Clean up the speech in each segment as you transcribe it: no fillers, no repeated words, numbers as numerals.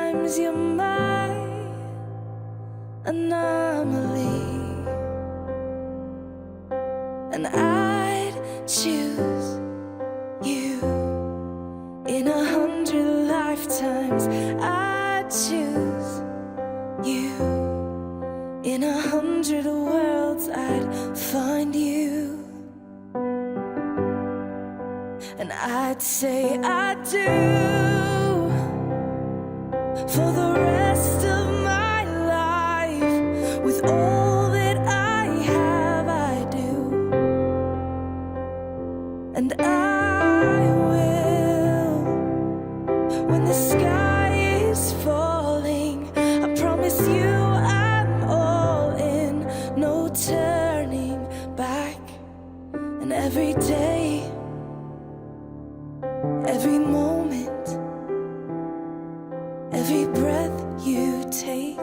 sometimes you're my anomaly, and I'd choose you in 100 lifetimes. I'd choose you in 100 worlds. I'd find you, and I'd say I do for the rest of my life. With all that I have, I do, and I will when the sky is falling. I promise you I'm all in, no turning back. And every day, every moment, every breath you take,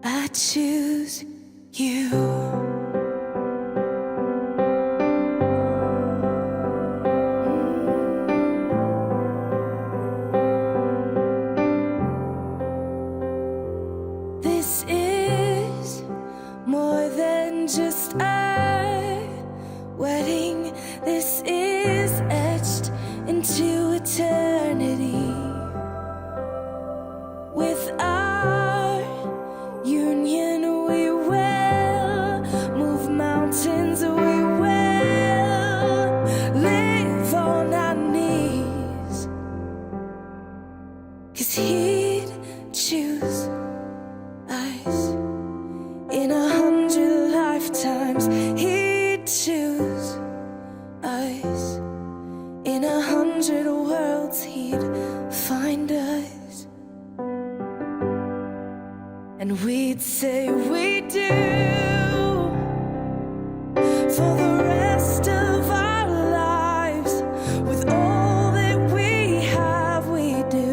I choose you. This is more than just a wedding. This is etched into eternity. With our union, we will move mountains. We will live on our knees, 'cause he'd choose us in 100 lifetimes. He'd choose us in 100 worlds. He'd find us, and we'd say we do for the rest of our lives. With all that we have, we do,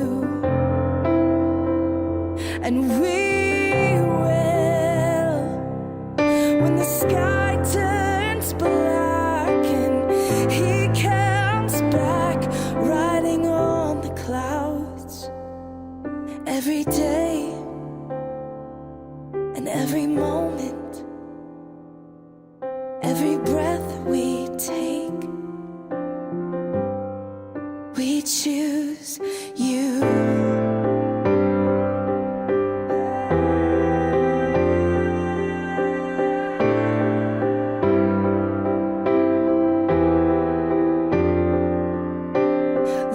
and we will when the sky turns black and he comes back riding on the clouds. Every day and every moment, every breath we take, we choose you.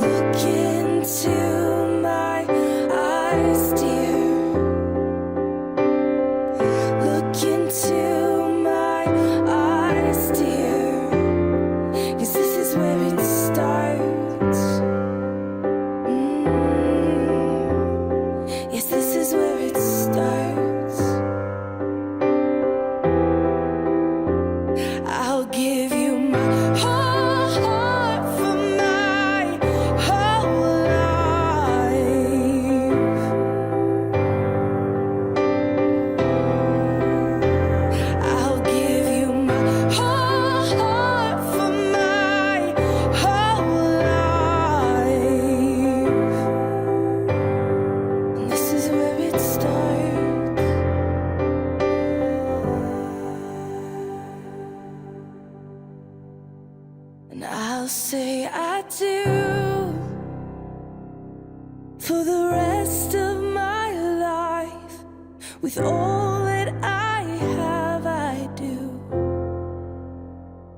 Look into my eyes, dear. Look into my eyes, dear. 'Cause this is where it starts. Yes, this is where it starts. I'll give you my whole heart for my whole life. I'll give you my whole heart for my whole life. And this is where it starts. And I'll say I do for the rest of my life. With all